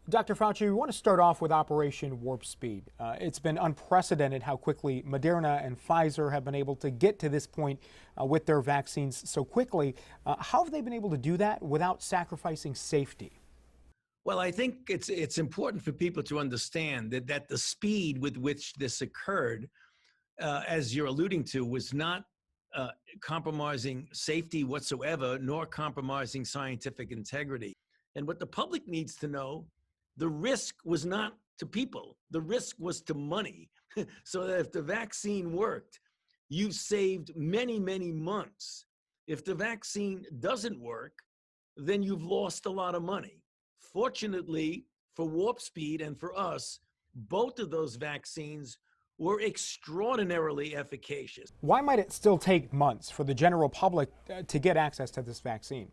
Dr. Fauci, we want to start off with Operation Warp Speed. It's been unprecedented how quickly Moderna and Pfizer have been able to get to this point with their vaccines so quickly. How have they been able to do that without sacrificing safety? Well, I think it's important for people to understand that the speed with which this occurred, as you're alluding to, was not compromising safety whatsoever, nor compromising scientific integrity. And what the public needs to know, the risk was not to people, the risk was to money. So that if the vaccine worked, you've saved many, many months. If the vaccine doesn't work, then you've lost a lot of money. Fortunately, for Warp Speed and for us, both of those vaccines were extraordinarily efficacious. Why might it still take months for the general public to get access to this vaccine?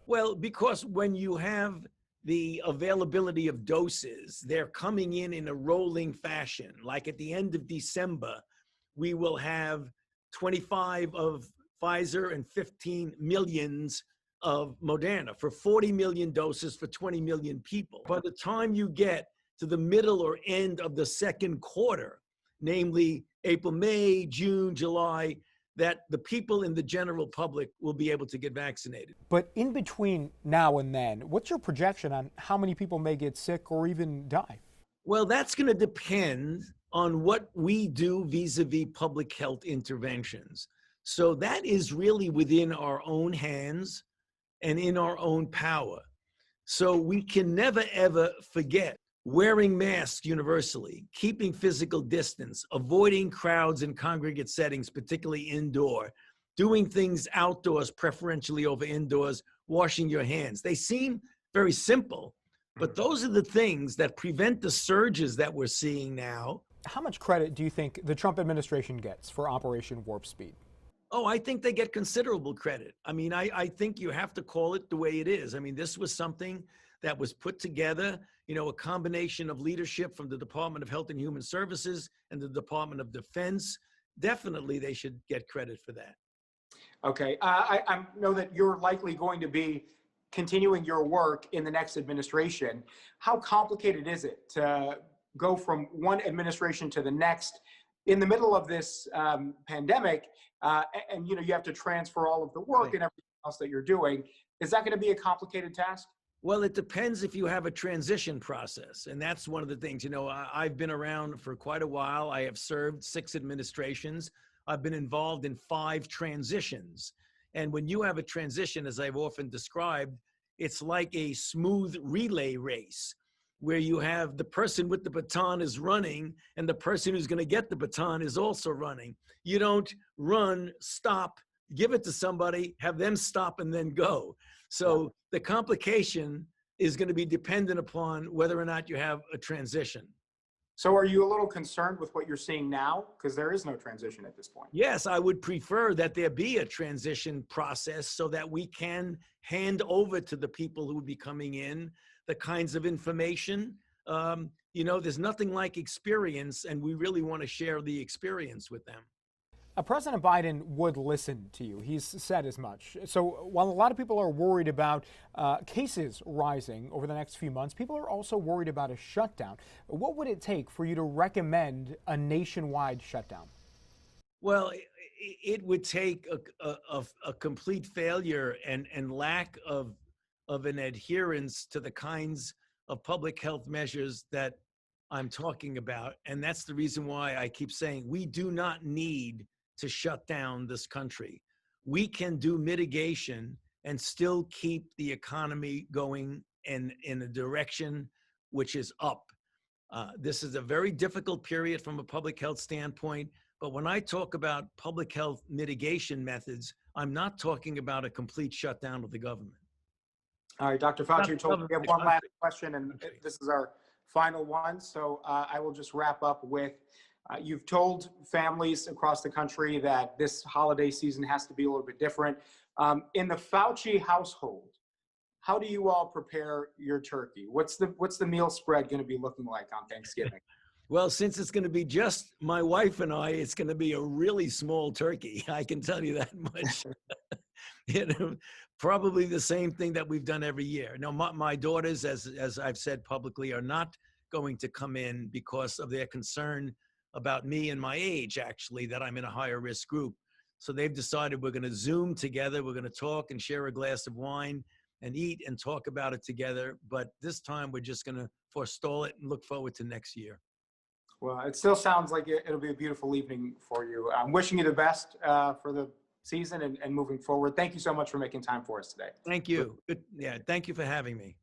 Well, because when you have the availability of doses, they're coming in a rolling fashion. Like at the end of December, we will have 25 of Pfizer and 15 millions of Moderna for 40 million doses for 20 million people. By the time you get to the middle or end of the second quarter, namely April, May, June, July, that the people in the general public will be able to get vaccinated. But in between now and then, what's your projection on how many people may get sick or even die? Well, that's going to depend on what we do vis-a-vis public health interventions. So that is really within our own hands and in our own power. So we can never, ever forget wearing masks universally, keeping physical distance, avoiding crowds in congregate settings, particularly indoor, doing things outdoors, preferentially over indoors, washing your hands. They seem very simple, but those are the things that prevent the surges that we're seeing now. How much credit do you think the Trump administration gets for Operation Warp Speed? Oh, I think they get considerable credit. I mean, I think you have to call it the way it is. I mean, this was something that was put together, a combination of leadership from the Department of Health and Human Services and the Department of Defense. Definitely, they should get credit for that. Okay. I know that you're likely going to be continuing your work in the next administration. How complicated is it to go from one administration to the next in the middle of this pandemic? And you have to transfer all of the work and everything else that you're doing. Is that going to be a complicated task? Well, it depends if you have a transition process. And that's one of the things, I've been around for quite a while. I have served 6 administrations. I've been involved in 5 transitions. And when you have a transition, as I've often described, it's like a smooth relay race where you have the person with the baton is running and the person who's going to get the baton is also running. You don't run, stop, give it to somebody, have them stop and then go. So the complication is going to be dependent upon whether or not you have a transition. So are you a little concerned with what you're seeing now? Because there is no transition at this point. Yes, I would prefer that there be a transition process so that we can hand over to the people who would be coming in the kinds of information. There's nothing like experience, and we really want to share the experience with them. President Biden would listen to you. He's said as much. So while a lot of people are worried about cases rising over the next few months, people are also worried about a shutdown. What would it take for you to recommend a nationwide shutdown? Well, it would take a complete failure and lack of an adherence to the kinds of public health measures that I'm talking about. And that's the reason why I keep saying we do not need to shut down this country. We can do mitigation and still keep the economy going in a direction which is up. This is a very difficult period from a public health standpoint, but when I talk about public health mitigation methods, I'm not talking about a complete shutdown of the government. All right, Dr. Fauci, you told me we have one last question, and this is our final one. So I will just wrap up with, you've told families across the country that this holiday season has to be a little bit different. In the Fauci household, how do you all prepare your turkey? What's the meal spread going to be looking like on Thanksgiving? Well, since it's going to be just my wife and I, it's going to be a really small turkey. I can tell you that much. You know, probably the same thing that we've done every year. No, my daughters, as I've said publicly, are not going to come in because of their concern about me and my age, actually, that I'm in a higher risk group. So they've decided we're going to Zoom together. We're going to talk and share a glass of wine and eat and talk about it together. But this time we're just going to forestall it and look forward to next year. Well, it still sounds like it'll be a beautiful evening for you. I'm wishing you the best for the season and moving forward. Thank you so much for making time for us today. Thank you. Good. Yeah. Thank you for having me.